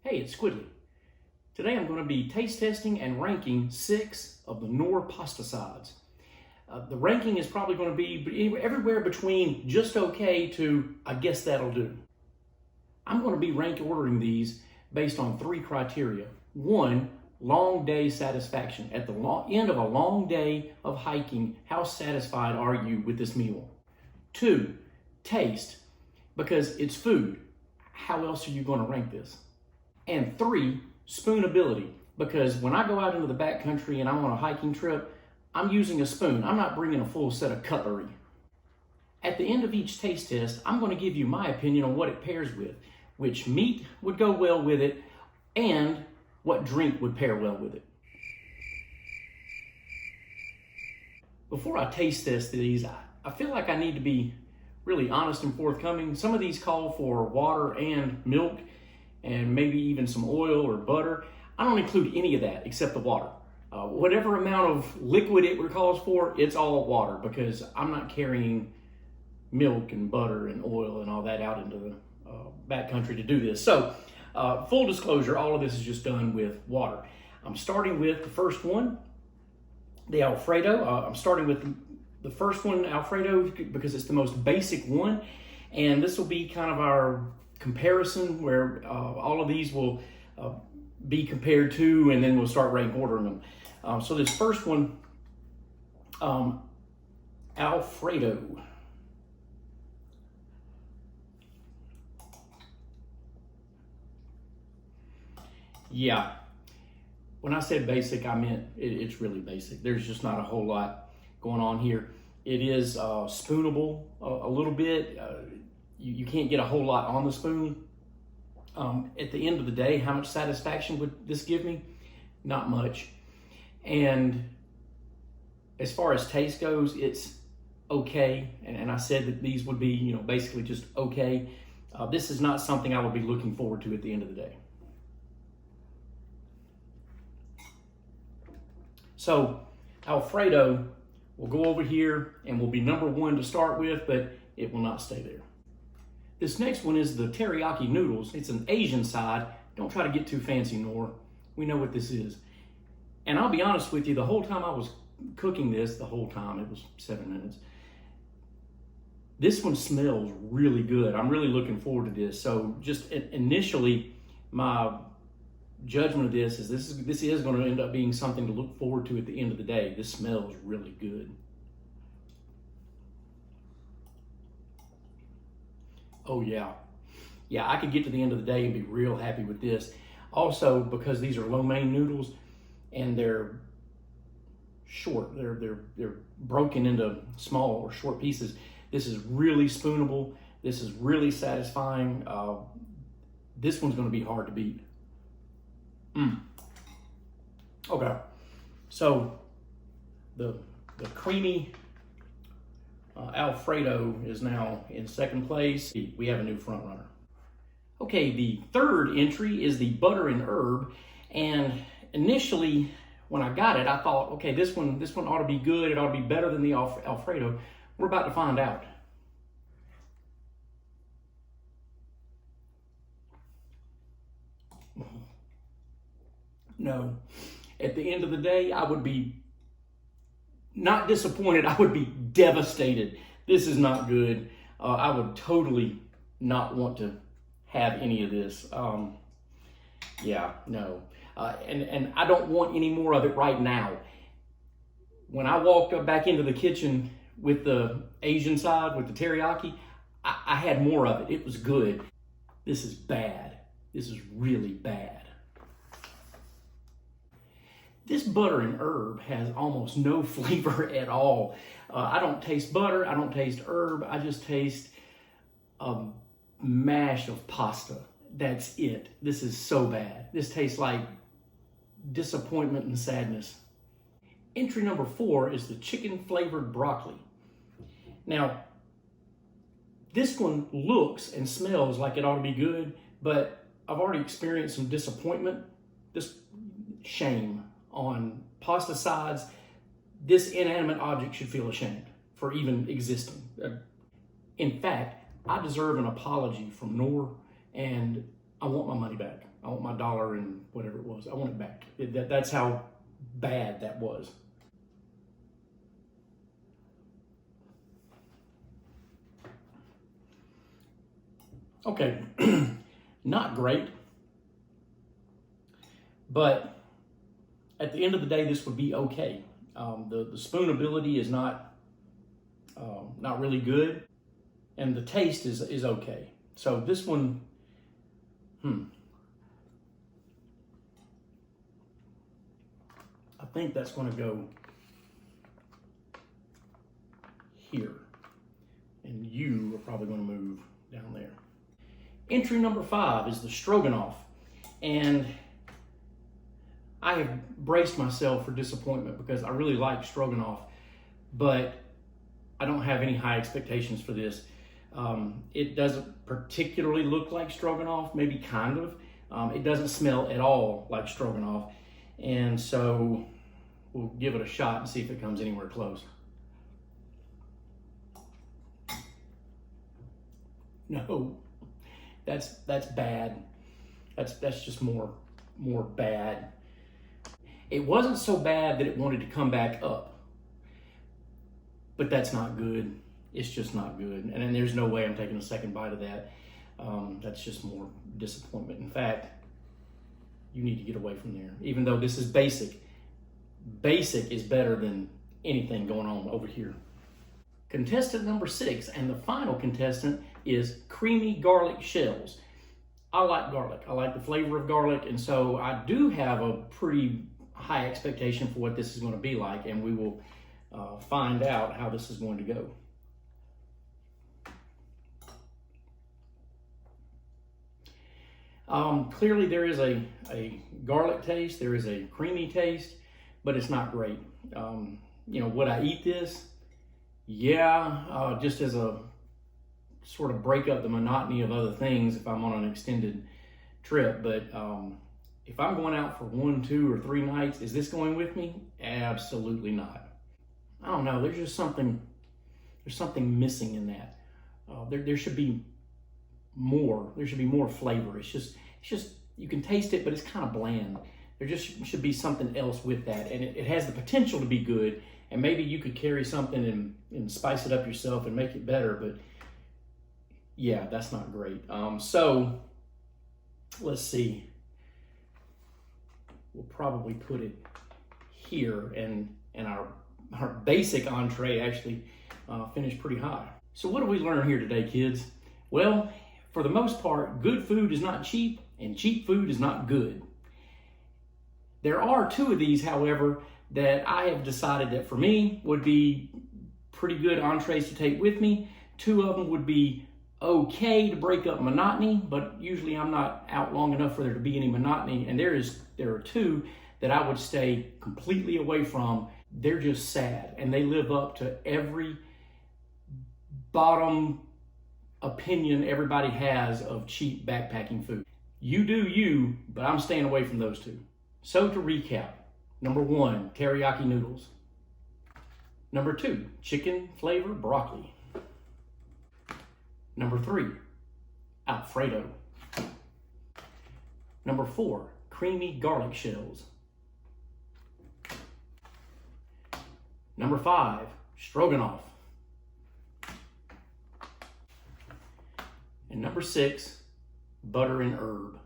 Hey, it's Squidly. Today I'm going to be taste testing and ranking 6 of the Knorr pasta sides. The ranking is probably going to be everywhere between just okay to I guess that'll do. I'm going to be rank ordering these based on 3 criteria. 1, long day satisfaction. At the end of a long day of hiking, how satisfied are you with this meal? 2, taste, because it's food. How else are you going to rank this? And 3, spoonability, because when I go out into the backcountry and I'm on a hiking trip, I'm using a spoon. I'm not bringing a full set of cutlery. At the end of each taste test, I'm going to give you my opinion on what it pairs with, which meat would go well with it, and what drink would pair well with it. Before I taste test these, I feel like I need to be really honest and forthcoming. Some of these call for water and milk, and maybe even some oil or butter. I don't include any of that except the water. Whatever amount of liquid it calls for, it's all water, because I'm not carrying milk and butter and oil and all that out into the backcountry to do this. So, full disclosure, all of this is just done with water. I'm starting with the first one, the Alfredo. I'm starting with the first one, Alfredo, because it's the most basic one, and this will be kind of our comparison where all of these will be compared to, and then we'll start rank ordering them. So this first one, Alfredo. Yeah, when I said basic, I meant it's really basic. There's just not a whole lot going on here. It is spoonable a little bit. You can't get a whole lot on the spoon. At the end of the day, how much satisfaction would this give me? Not much. And as far as taste goes, it's okay. And I said that these would be, basically just okay. This is not something I would be looking forward to at the end of the day. So Alfredo will go over here and will be number 1 to start with, but it will not stay there. This next one is the teriyaki noodles. It's an Asian side. Don't try to get too fancy, Knorr. We know what this is. And I'll be honest with you, the whole time I was cooking this, it was 7 minutes, this one smells really good. I'm really looking forward to this. So just initially, my judgment of this is this is going to end up being something to look forward to at the end of the day. This smells really good. Oh yeah. Yeah, I could get to the end of the day and be real happy with this. Also, because these are lo mein noodles and they're short, they're broken into small or short pieces. This is really spoonable. This is really satisfying. This one's going to be hard to beat. Okay, so the creamy Alfredo is now in second place. We have a new front runner. Okay, the third entry is the butter and herb, and initially when I got it, I thought, okay, this one ought to be good. It ought to be better than the Alfredo. We're about to find out. No, at the end of the day, I would be not disappointed. I would be devastated. This is not good. I would totally not want to have any of this. Yeah, no. And I don't want any more of it right now. When I walked up back into the kitchen with the Asian side, with the teriyaki, I had more of it. It was good. This is bad. This is really bad. This butter and herb has almost no flavor at all. I don't taste butter, I don't taste herb, I just taste a mash of pasta. That's it. This is so bad. This tastes like disappointment and sadness. Entry number 4 is the chicken flavored broccoli. Now, this one looks and smells like it ought to be good, but I've already experienced some disappointment, this shame. On pasta sides, this inanimate object should feel ashamed for even existing. In fact, I deserve an apology from Knorr, and I want my money back. I want my dollar and whatever it was. I want it back. That's how bad that was. Okay, not great, but at the end of the day, this would be okay. The spoonability is not really good, and the taste is okay. So this one, I think that's going to go here, and you are probably going to move down there. Entry number 5 is the Stroganoff, and I have braced myself for disappointment because I really like Stroganoff, but I don't have any high expectations for this. It doesn't particularly look like Stroganoff, maybe kind of. It doesn't smell at all like Stroganoff, and so we'll give it a shot and see if it comes anywhere close. No, that's bad. That's just more bad. It wasn't so bad that it wanted to come back up, but that's not good. It's just not good, and then there's no way I'm taking a second bite of that. That's just more disappointment. In fact, you need to get away from there. Even though this is basic, basic is better than anything going on over here. Contestant number 6, and the final contestant, is creamy garlic shells. I like garlic. I like the flavor of garlic, and so I do have a pretty high expectation for what this is going to be like, and we will find out how this is going to go. Clearly there is a garlic taste, there is a creamy taste, but it's not great. Would I eat this? Yeah, just as a sort of break up the monotony of other things if I'm on an extended trip, but if I'm going out for 1, 2, or 3 nights, is this going with me? Absolutely not. I don't know, there's something missing in that. There should be more. There should be more flavor. It's just you can taste it, but it's kind of bland. There just should be something else with that, and it has the potential to be good. And maybe you could carry something and spice it up yourself and make it better. But yeah, that's not great. So let's see. We'll probably put it here, and our basic entree actually finished pretty high. So what do we learn here today, kids? Well, for the most part, good food is not cheap, and cheap food is not good. There are 2 of these, however, that I have decided that for me would be pretty good entrees to take with me. 2 of them would be okay to break up monotony, but usually I'm not out long enough for there to be any monotony. And there are 2 that I would stay completely away from. They're just sad, and they live up to every bottom opinion everybody has of cheap backpacking food. You do you, but I'm staying away from those 2. So to recap, number 1, teriyaki noodles. Number 2, chicken flavor broccoli. Number 3, Alfredo. Number 4, creamy garlic shells. Number 5, Stroganoff. And number 6, butter and herb.